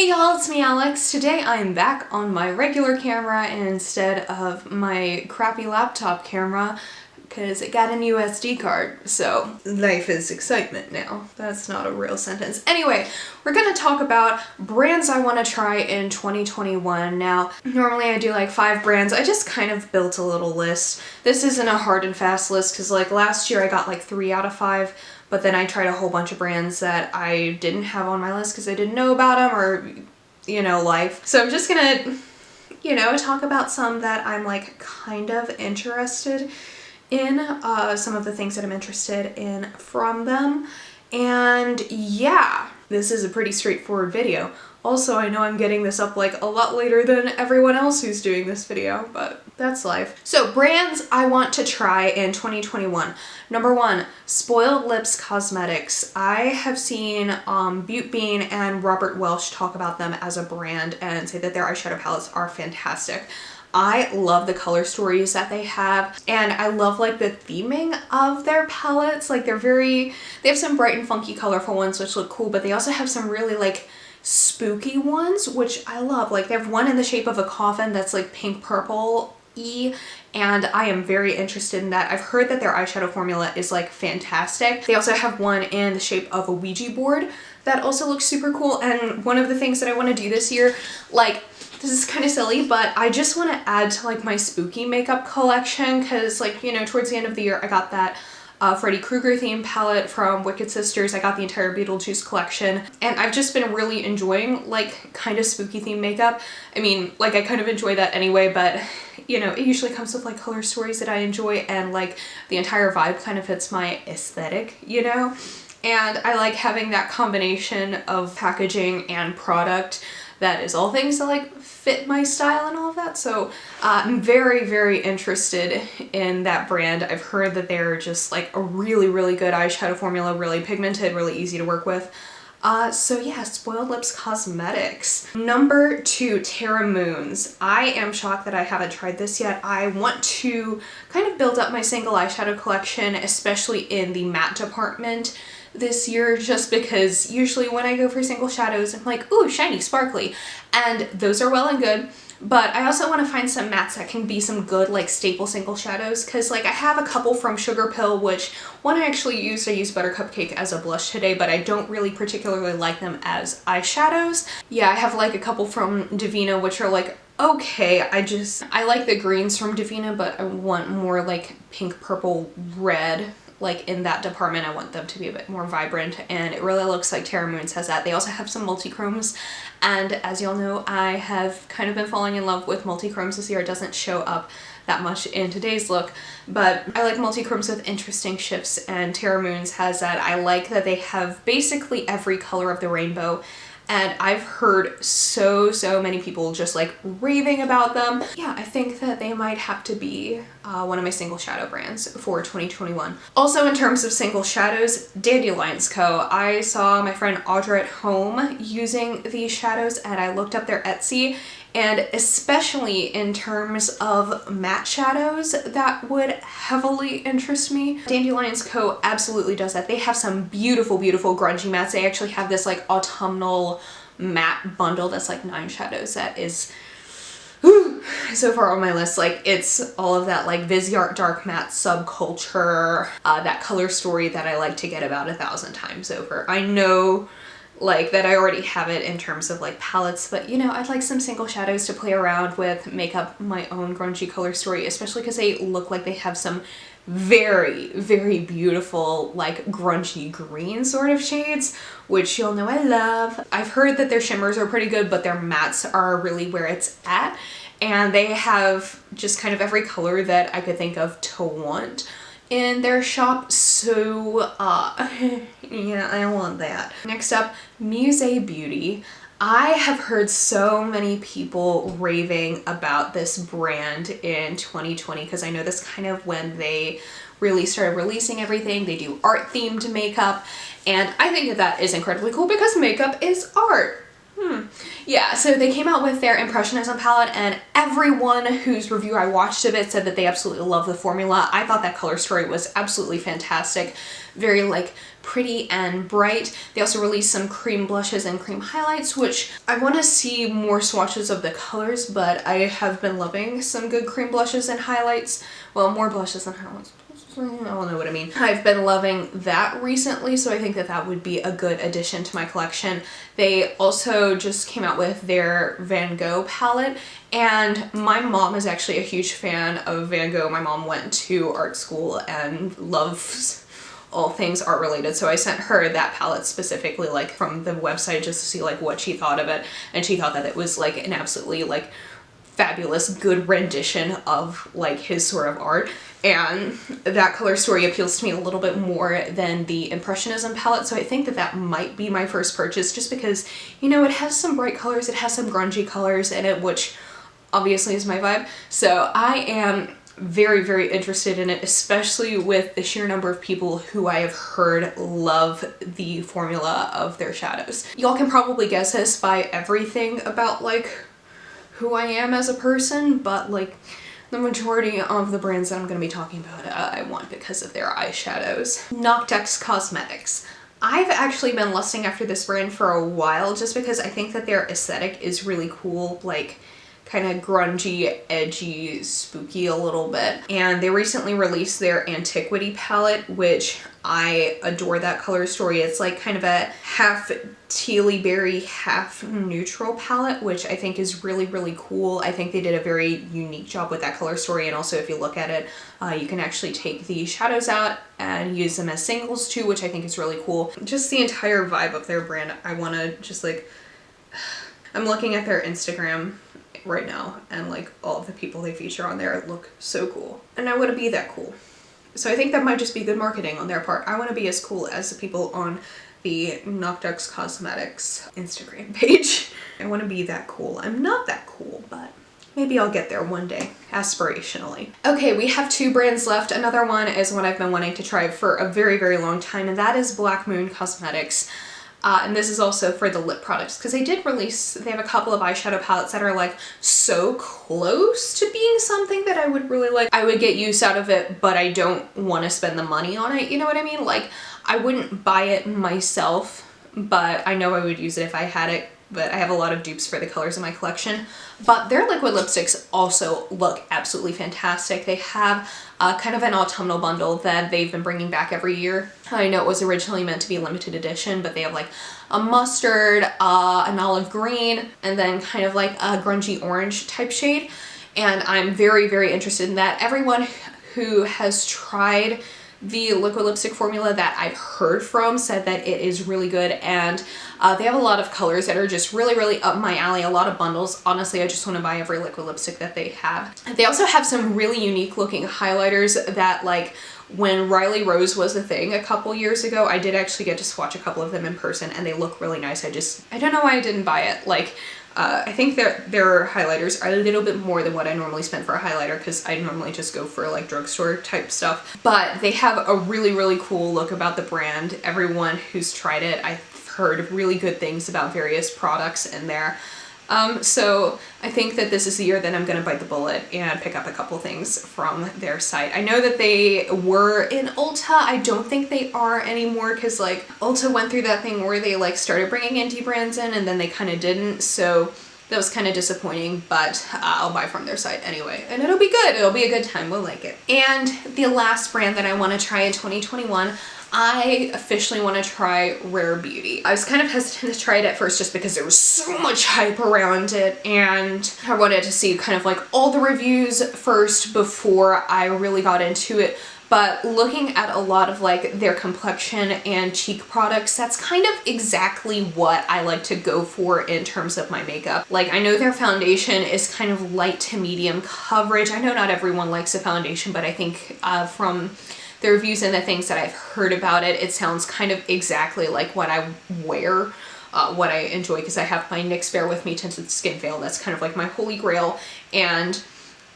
Hey y'all, it's me Alex. Today I'm back on my regular camera instead of my crappy laptop camera because it got a new SD card. So life is excitement now. That's not a real sentence. Anyway, we're gonna talk about brands I want to try in 2021. Now, normally I do like 5 brands. I just kind of built a little list. This isn't a hard and fast list because like last year I got like 3 out of 5. But then I tried a whole bunch of brands that I didn't have on my list because I didn't know about them or, you know, life. So I'm just gonna, you know, talk about some that I'm like kind of interested in, some of the things that I'm interested in from them. And yeah, this is a pretty straightforward video. Also, I know I'm getting this up like a lot later than everyone else who's doing this video, but that's life. So brands I want to try in 2021. Number 1, Spoiled Lips Cosmetics. I have seen Butte Bean and Robert Welsh talk about them as a brand and say that their eyeshadow palettes are fantastic. I love the color stories that they have, and I love like the theming of their palettes. Like they have some bright and funky colorful ones which look cool, but they also have some really like spooky ones which I love. Like they have one in the shape of a coffin that's like pink purple-y, and I am very interested in that. I've heard that their eyeshadow formula is like fantastic. They also have one in the shape of a Ouija board that also looks super cool. And one of the things that I want to do this year, like, this is kind of silly, but I just want to add to like my spooky makeup collection because like, you know, towards the end of the year I got that Freddy Krueger themed palette from Wicked Sisters. I got the entire Beetlejuice collection, and I've just been really enjoying like kind of spooky themed makeup. I mean, like I kind of enjoy that anyway, but you know, it usually comes with like color stories that I enjoy, and like the entire vibe kind of fits my aesthetic, you know? And I like having that combination of packaging and product that is all things that like fit my style and all of that. So I'm very, very interested in that brand. I've heard that they're just like a really, really good eyeshadow formula, really pigmented, really easy to work with. So yeah, Spoiled Lips Cosmetics. Number 2, Terra Moons. I am shocked that I haven't tried this yet. I want to kind of build up my single eyeshadow collection, especially in the matte department this year, just because usually when I go for single shadows I'm like, ooh, shiny, sparkly, and those are well and good, but I also want to find some mattes that can be some good like staple single shadows, because like I have a couple from Sugar Pill, which one I actually used. I used Buttercup Cake as a blush today, but I don't really particularly like them as eyeshadows. Yeah, I have like a couple from Divina which are like okay. I like the greens from Divina, but I want more like pink, purple, red. Like in that department, I want them to be a bit more vibrant, and it really looks like Terra Moons has that. They also have some multi-chromes, and as y'all know, I have kind of been falling in love with multi-chromes this year. It doesn't show up that much in today's look, but I like multi-chromes with interesting shifts, and Terra Moons has that. I like that they have basically every color of the rainbow, and I've heard so many people just like raving about them. Yeah, I think that they might have to be one of my single shadow brands for 2021. Also, in terms of single shadows, Dandelions Co. I saw my friend Audra at home using these shadows, and I looked up their Etsy, and especially in terms of matte shadows, that would heavily interest me. Dandelions Co. absolutely does that. They have some beautiful, beautiful grungy mattes. They actually have this like autumnal matte bundle that's like 9 shadows that is so far on my list. Like it's all of that like Viseart dark matte subculture, that color story that I like to get about 1,000 times over. I know like that I already have it in terms of like palettes, but you know, I'd like some single shadows to play around with, make up my own grungy color story, especially because they look like they have some very, very beautiful like grungy green sort of shades, which you'll know I love. I've heard that their shimmers are pretty good, but their mattes are really where it's at, and they have just kind of every color that I could think of to want in their shop. So yeah, I want that. Next up, Musée Beauty. I have heard so many people raving about this brand in 2020 because I know this kind of when they really started releasing everything. They do art themed makeup, and I think that that is incredibly cool because makeup is art. Yeah, so they came out with their Impressionism palette, and everyone whose review I watched of it said that they absolutely love the formula. I thought that color story was absolutely fantastic. Very like pretty and bright. They also released some cream blushes and cream highlights, which I want to see more swatches of the colors, but I have been loving some good cream blushes and highlights. Well, more blushes than highlights. I don't know what I mean. I've been loving that recently, so I think that that would be a good addition to my collection. They also just came out with their Van Gogh palette, and my mom is actually a huge fan of Van Gogh. My mom went to art school and loves all things art related, so I sent her that palette specifically, like from the website, just to see like what she thought of it, and she thought that it was like an absolutely like fabulous good rendition of like his sort of art. And that color story appeals to me a little bit more than the Impressionism palette, so I think that that might be my first purchase, just because, you know, it has some bright colors, it has some grungy colors in it, which obviously is my vibe. So I am very, very interested in it, especially with the sheer number of people who I have heard love the formula of their shadows. Y'all can probably guess this by everything about like who I am as a person, but like the majority of the brands that I'm going to be talking about I want because of their eyeshadows. Noctex Cosmetics. I've actually been lusting after this brand for a while just because I think that their aesthetic is really cool, like kind of grungy, edgy, spooky a little bit. And they recently released their Antiquity palette, which I adore that color story. It's like kind of a half tealy berry, half neutral palette, which I think is really, really cool. I think they did a very unique job with that color story. And also if you look at it, you can actually take the shadows out and use them as singles too, which I think is really cool. Just the entire vibe of their brand, I want to just like, I'm looking at their Instagram right now, and like all of the people they feature on there look so cool, and I want to be that cool. So I think that might just be good marketing on their part. I want to be as cool as the people on the Noctex Cosmetics Instagram page. I want to be that cool. I'm not that cool, but maybe I'll get there one day, aspirationally. Okay, we have two brands left. Another one is one I've been wanting to try for a very, very long time, and that is Black Moon Cosmetics. And this is also for the lip products, because they did release, they have a couple of eyeshadow palettes that are like so close to being something that I would really like. I would get use out of it, but I don't want to spend the money on it, you know what I mean? Like, I wouldn't buy it myself, but I know I would use it if I had it. But I have a lot of dupes for the colors in my collection. But their liquid lipsticks also look absolutely fantastic. They have kind of an autumnal bundle that they've been bringing back every year. I know it was originally meant to be a limited edition, but they have like a mustard, an olive green, and then kind of like a grungy orange type shade. And I'm very, very interested in that. Everyone who has tried the liquid lipstick formula that I've heard from said that it is really good, and they have a lot of colors that are just really, really up my alley, a lot of bundles. Honestly, I just want to buy every liquid lipstick that they have. They also have some really unique looking highlighters that, like, when Riley Rose was a thing a couple years ago, I did actually get to swatch a couple of them in person, and they look really nice. I don't know why I didn't buy it. Like, I think their highlighters are a little bit more than what I normally spend for a highlighter, because I normally just go for like drugstore type stuff. But they have a really, really cool look about the brand. Everyone who's tried it, I've heard really good things about various products in there. So I think that this is the year that I'm gonna bite the bullet and pick up a couple things from their site. I know that they were in Ulta. I don't think they are anymore, because like Ulta went through that thing where they like started bringing indie brands in and then they kind of didn't. So that was kind of disappointing, but I'll buy from their site anyway. And it'll be good. It'll be a good time. We'll like it. And the last brand that I want to try in 2021, I officially want to try Rare Beauty. I was kind of hesitant to try it at first just because there was so much hype around it, and I wanted to see kind of like all the reviews first before I really got into it. But looking at a lot of like their complexion and cheek products, that's kind of exactly what I like to go for in terms of my makeup. Like, I know their foundation is kind of light to medium coverage. I know not everyone likes a foundation, but I think from the reviews and the things that I've heard about it, it sounds kind of exactly like what I wear, what I enjoy, because I have my NYX Bare With Me Tinted Skin Veil. That's kind of like my holy grail, and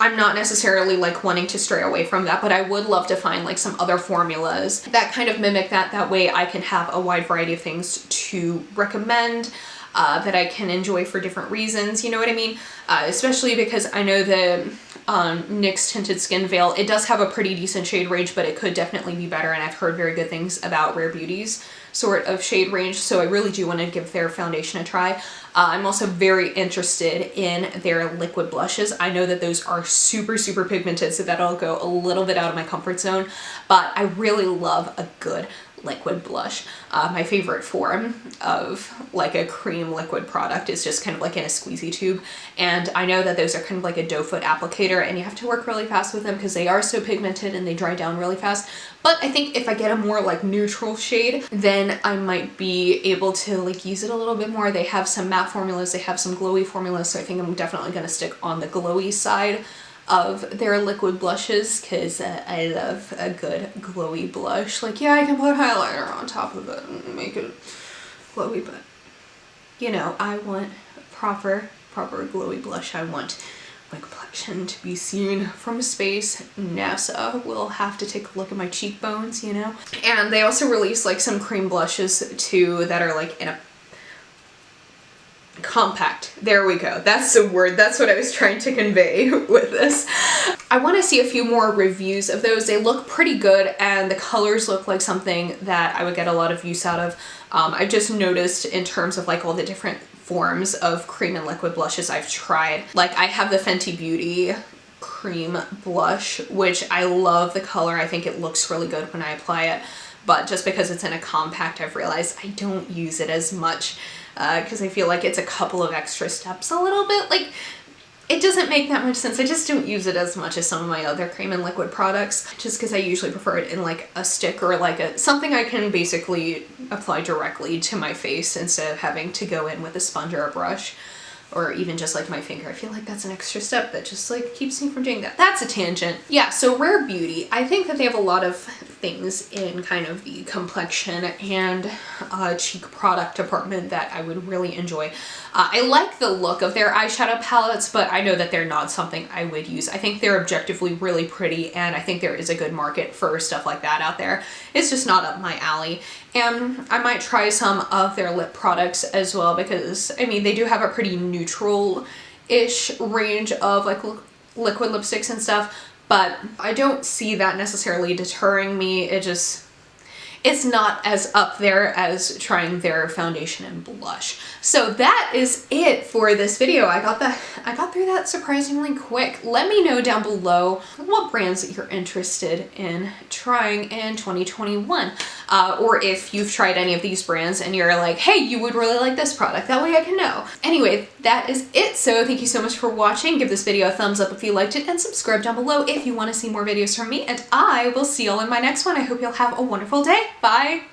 I'm not necessarily like wanting to stray away from that, but I would love to find like some other formulas that kind of mimic that. That way I can have a wide variety of things to recommend. that I can enjoy for different reasons, you know what I mean? Especially because I know the NYX Tinted Skin Veil, it does have a pretty decent shade range, but it could definitely be better, and I've heard very good things about Rare Beauty's sort of shade range, so I really do want to give their foundation a try. I'm also very interested in their liquid blushes. I know that those are super, super pigmented, so that'll go a little bit out of my comfort zone, but I really love a good liquid blush. My favorite form of like a cream liquid product is just kind of like in a squeezy tube, and I know that those are kind of like a doe foot applicator, and you have to work really fast with them because they are so pigmented and they dry down really fast. But I think if I get a more like neutral shade, then I might be able to like use it a little bit more. They have some matte formulas, they have some glowy formulas, so I think I'm definitely going to stick on the glowy side of their liquid blushes because I love a good glowy blush. Like, yeah, I can put highlighter on top of it and make it glowy, but you know, I want proper glowy blush. I want my complexion to be seen from space. NASA will have to take a look at my cheekbones, you know? And they also release like some cream blushes too that are like in a compact. There we go. That's the word. That's what I was trying to convey with this. I want to see a few more reviews of those. They look pretty good and the colors look like something that I would get a lot of use out of. I've just noticed in terms of like all the different forms of cream and liquid blushes I've tried. Like I have the Fenty Beauty cream blush, which I love the color. I think it looks really good when I apply it, but just because it's in a compact, I've realized I don't use it as much because I feel like it's a couple of extra steps a little bit. Like, it doesn't make that much sense. I just don't use it as much as some of my other cream and liquid products, just because I usually prefer it in like a stick or like something I can basically apply directly to my face instead of having to go in with a sponge or a brush, or even just like my finger. I feel like that's an extra step that just like keeps me from doing that. That's a tangent. Yeah, so Rare Beauty, I think that they have a lot of things in kind of the complexion and cheek product department that I would really enjoy. I like the look of their eyeshadow palettes, but I know that they're not something I would use. I think they're objectively really pretty, and I think there is a good market for stuff like that out there. It's just not up my alley. And I might try some of their lip products as well, because I mean, they do have a pretty neutral-ish range of like liquid lipsticks and stuff, but I don't see that necessarily deterring me. It's not as up there as trying their foundation and blush. So that is it for this video. I got through that surprisingly quick. Let me know down below what brands that you're interested in trying in 2021. Or if you've tried any of these brands and you're like, hey, you would really like this product. That way I can know. Anyway, that is it. So thank you so much for watching. Give this video a thumbs up if you liked it, and subscribe down below if you want to see more videos from me. And I will see y'all in my next one. I hope you'll have a wonderful day. Bye!